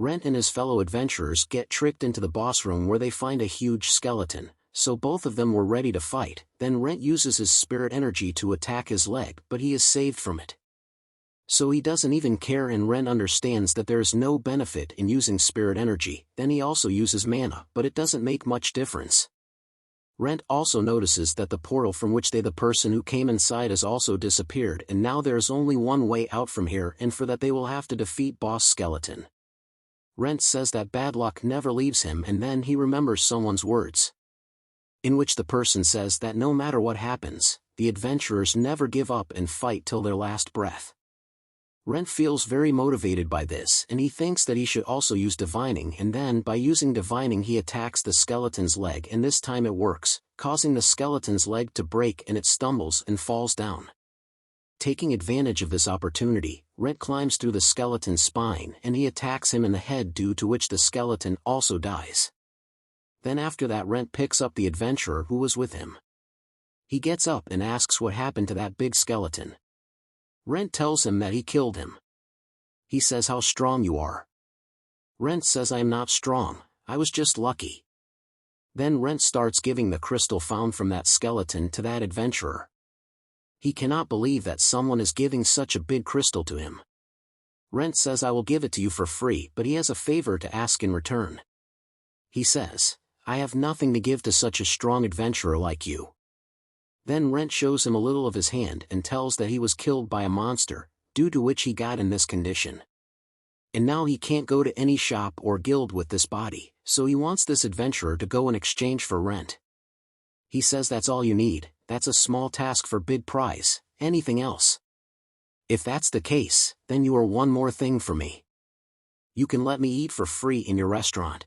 Rentt and his fellow adventurers get tricked into the boss room where they find a huge skeleton, so both of them were ready to fight. Then Rentt uses his spirit energy to attack his leg, but he is saved from it. So he doesn't even care, and Rentt understands that there is no benefit in using spirit energy. Then he also uses mana, but it doesn't make much difference. Rentt also notices that the portal from which the person who came inside has also disappeared, and now there is only one way out from here, and for that they will have to defeat Boss Skeleton. Rentt says that bad luck never leaves him, and then he remembers someone's words, in which the person says that no matter what happens, the adventurers never give up and fight till their last breath. Rentt feels very motivated by this, and he thinks that he should also use divining, and then by using divining he attacks the skeleton's leg, and this time it works, causing the skeleton's leg to break, and it stumbles and falls down. Taking advantage of this opportunity, Rentt climbs through the skeleton's spine and he attacks him in the head, due to which the skeleton also dies. Then after that Rentt picks up the adventurer who was with him. He gets up and asks what happened to that big skeleton. Rentt tells him that he killed him. He says, "How strong you are." Rentt says, "I am not strong, I was just lucky." Then Rentt starts giving the crystal found from that skeleton to that adventurer. He cannot believe that someone is giving such a big crystal to him. Rentt says, "I will give it to you for free," but he has a favor to ask in return. He says, "I have nothing to give to such a strong adventurer like you." Then Rentt shows him a little of his hand and tells that he was killed by a monster, due to which he got in this condition. And now he can't go to any shop or guild with this body, so he wants this adventurer to go in exchange for Rentt. He says, "That's all you need, that's a small task for big prize, anything else? If that's the case, then you are one more thing for me. You can let me eat for free in your restaurant."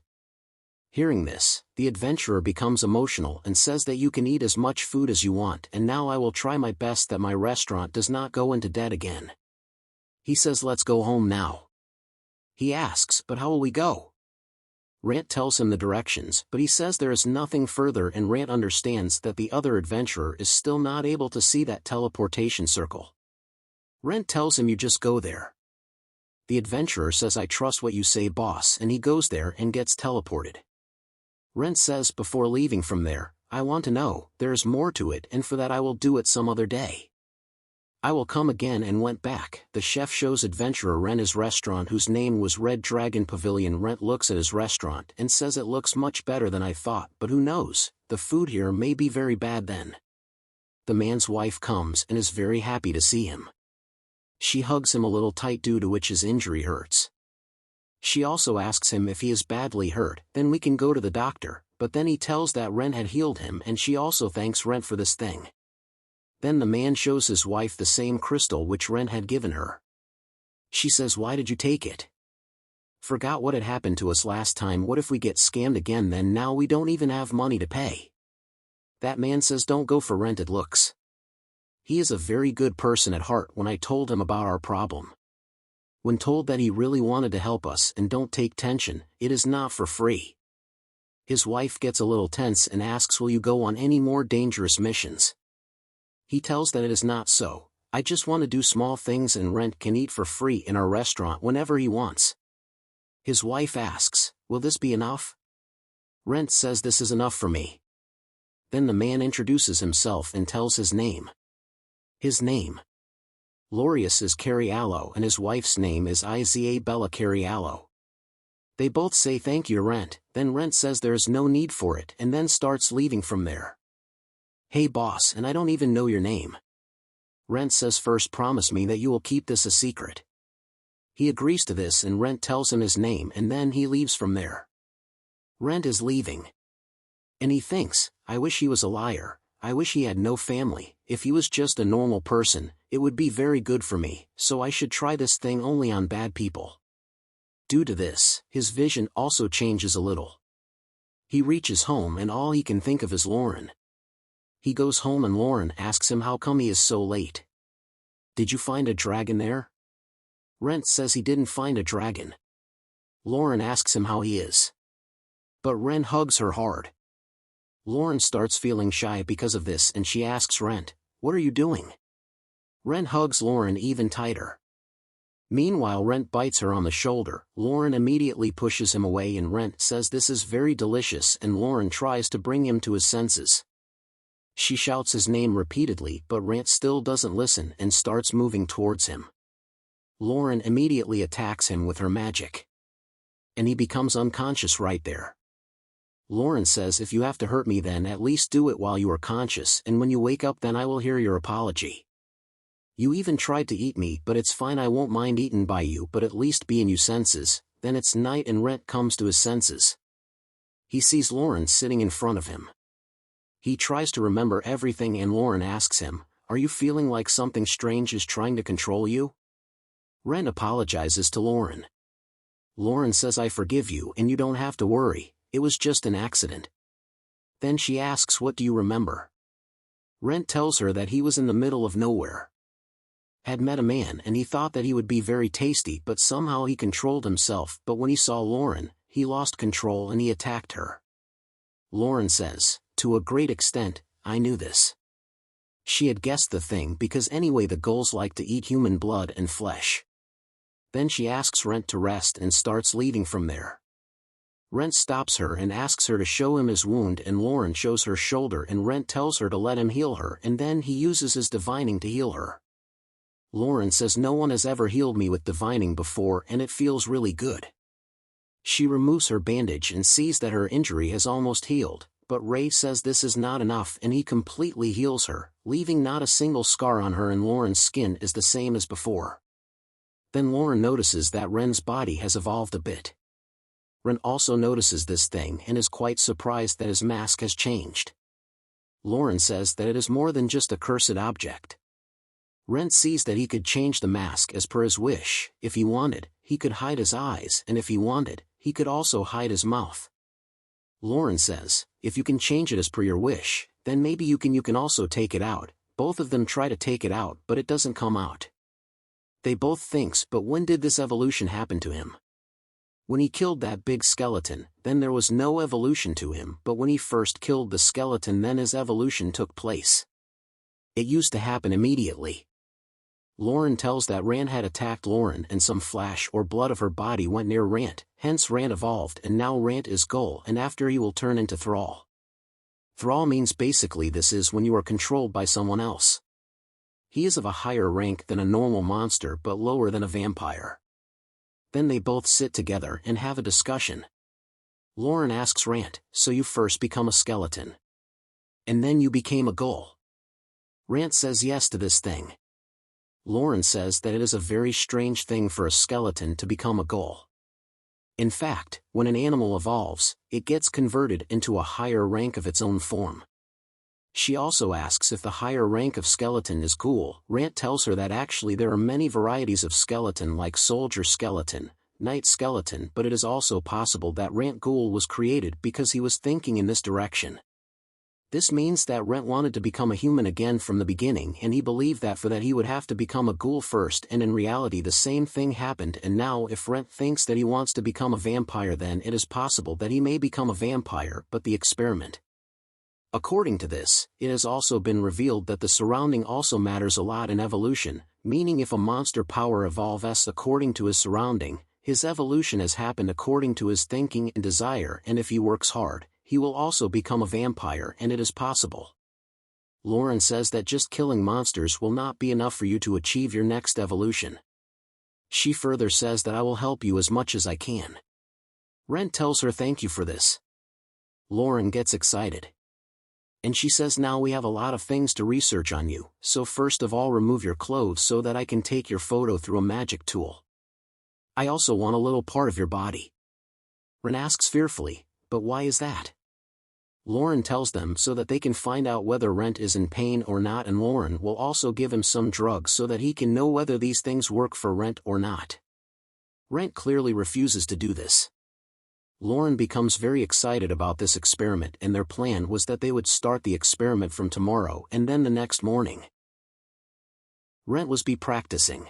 Hearing this, the adventurer becomes emotional and says that you can eat as much food as you want, and now I will try my best that my restaurant does not go into debt again. He says, "Let's go home now." He asks, "But how will we go?" Rentt tells him the directions, but he says there is nothing further, and Rentt understands that the other adventurer is still not able to see that teleportation circle. Rentt tells him, "You just go there." The adventurer says, "I trust what you say, boss," and he goes there and gets teleported. Rentt says before leaving from there, "I want to know, there is more to it, and for that I will do it some other day. I will come again," and went back. The chef shows adventurer Rentt his restaurant, whose name was Red Dragon Pavilion. Rentt looks at his restaurant and says, "It looks much better than I thought, but who knows, the food here may be very bad then." The man's wife comes and is very happy to see him. She hugs him a little tight, due to which his injury hurts. She also asks him if he is badly hurt, then we can go to the doctor, but then he tells that Rentt had healed him, and she also thanks Rentt for this thing. Then the man shows his wife the same crystal which Rentt had given her. She says, "Why did you take it? Forgot what had happened to us last time. What if we get scammed again? Then now we don't even have money to pay." That man says, "Don't go for rented looks. He is a very good person at heart. When I told him about our problem, when told that he really wanted to help us, and don't take tension, it is not for free." His wife gets a little tense and asks, "Will you go on any more dangerous missions?" He tells that it is not so. "I just want to do small things, and Rentt can eat for free in our restaurant whenever he wants." His wife asks, "Will this be enough?" Rentt says, "This is enough for me." Then the man introduces himself and tells his name. His name, Lorius, is Cariallo, and his wife's name is Isabella Cariallo. They both say thank you to Rentt, then Rentt says there is no need for it, and then starts leaving from there. "Hey boss, and I don't even know your name." Rentt says, "First promise me that you will keep this a secret." He agrees to this, and Rentt tells him his name, and then he leaves from there. Rentt is leaving. And he thinks, "I wish he was a liar, I wish he had no family. If he was just a normal person, it would be very good for me, so I should try this thing only on bad people." Due to this, his vision also changes a little. He reaches home and all he can think of is Lauren. He goes home and Lauren asks him how come he is so late. "Did you find a dragon there?" Rentt says he didn't find a dragon. Lauren asks him how he is. But Rentt hugs her hard. Lauren starts feeling shy because of this, and she asks Rentt, "What are you doing?" Rentt hugs Lauren even tighter. Meanwhile, Rentt bites her on the shoulder. Lauren immediately pushes him away and Rentt says this is very delicious, and Lauren tries to bring him to his senses. She shouts his name repeatedly, but Rentt still doesn't listen and starts moving towards him. Lauren immediately attacks him with her magic, and he becomes unconscious right there. Lauren says, if you have to hurt me, then at least do it while you are conscious, and when you wake up then I will hear your apology. You even tried to eat me, but it's fine, I won't mind eaten by you, but at least be in your senses. Then it's night and Rentt comes to his senses. He sees Lauren sitting in front of him. He tries to remember everything and Lauren asks him, are you feeling like something strange is trying to control you? Rentt apologizes to Lauren. Lauren says, I forgive you and you don't have to worry, it was just an accident. Then she asks, what do you remember? Rentt tells her that he was in the middle of nowhere, had met a man and he thought that he would be very tasty, but somehow he controlled himself, but when he saw Lauren, he lost control and he attacked her. Lauren says, to a great extent, I knew this. She had guessed the thing because anyway the ghouls like to eat human blood and flesh. Then she asks Rentt to rest and starts leaving from there. Rentt stops her and asks her to show him his wound, and Lauren shows her shoulder and Rentt tells her to let him heal her, and then he uses his divining to heal her. Lauren says, no one has ever healed me with divining before and it feels really good. She removes her bandage and sees that her injury has almost healed, but Ray says this is not enough and he completely heals her, leaving not a single scar on her, and Lauren's skin is the same as before. Then Lauren notices that Ren's body has evolved a bit. Rentt also notices this thing and is quite surprised that his mask has changed. Lauren says that it is more than just a cursed object. Rentt sees that he could change the mask as per his wish. If he wanted, he could hide his eyes, and if he wanted, he could also hide his mouth. Lauren says, if you can change it as per your wish, then maybe you can also take it out. Both of them try to take it out, but it doesn't come out. They both thinks, but when did this evolution happen to him? When he killed that big skeleton, then there was no evolution to him, but when he first killed the skeleton then his evolution took place. It used to happen immediately. Lauren tells that Rentt had attacked Lauren and some flesh or blood of her body went near Rentt, hence Rentt evolved, and now Rentt is Ghoul, and after he will turn into Thrall. Thrall means basically this is when you are controlled by someone else. He is of a higher rank than a normal monster but lower than a vampire. Then they both sit together and have a discussion. Lauren asks Rentt, so you first become a skeleton, and then you became a Ghoul? Rentt says yes to this thing. Lauren says that it is a very strange thing for a skeleton to become a Ghoul. In fact, when an animal evolves, it gets converted into a higher rank of its own form. She also asks if the higher rank of skeleton is Ghoul. Rentt tells her that actually there are many varieties of skeleton like soldier skeleton, knight skeleton, but it is also possible that Rentt Ghoul was created because he was thinking in this direction. This means that Rentt wanted to become a human again from the beginning, and he believed that for that he would have to become a Ghoul first, and in reality the same thing happened, and now if Rentt thinks that he wants to become a vampire, then it is possible that he may become a vampire, but the experiment. According to this, it has also been revealed that the surrounding also matters a lot in evolution, meaning if a monster power evolves according to his surrounding, his evolution has happened according to his thinking and desire, and if he works hard, he will also become a vampire, and it is possible. Lauren says that just killing monsters will not be enough for you to achieve your next evolution. She further says that I will help you as much as I can. Rentt tells her thank you for this. Lauren gets excited. And she says now we have a lot of things to research on you, so first of all remove your clothes so that I can take your photo through a magic tool. I also want a little part of your body. Rentt asks fearfully, but why is that? Lauren tells them so that they can find out whether Rentt is in pain or not, and Lauren will also give him some drugs so that he can know whether these things work for Rentt or not. Rentt clearly refuses to do this. Lauren becomes very excited about this experiment, and their plan was that they would start the experiment from tomorrow and then the next morning. Rentt was practicing.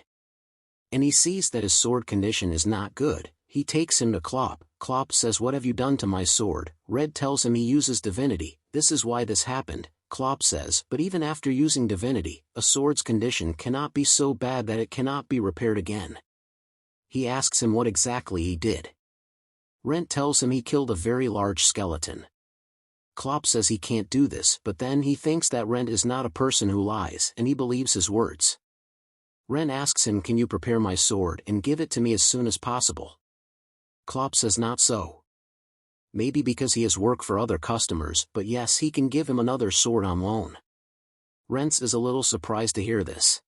And he sees that his sword condition is not good. He takes him to Klopp. Klopp says, what have you done to my sword? Red tells him he uses divinity. This is why this happened. Klopp says, but even after using divinity, a sword's condition cannot be so bad that it cannot be repaired again. He asks him what exactly he did. Rentt tells him he killed a very large skeleton. Klopp says he can't do this, but then he thinks that Rentt is not a person who lies, and he believes his words. Rentt asks him, can you prepare my sword and give it to me as soon as possible? Klopp says not so. Maybe because he has work for other customers, but yes, he can give him another sword on loan. Rentt is a little surprised to hear this.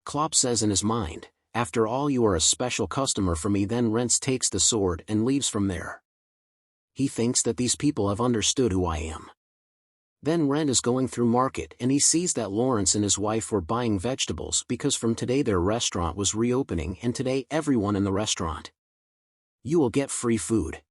Klopp says in his mind, after all, you are a special customer for me. Then Rentt takes the sword and leaves from there. He thinks that these people have understood who I am. Then Rentt is going through market and he sees that Lawrence and his wife were buying vegetables because from today their restaurant was reopening and today everyone in the restaurant. You will get free food.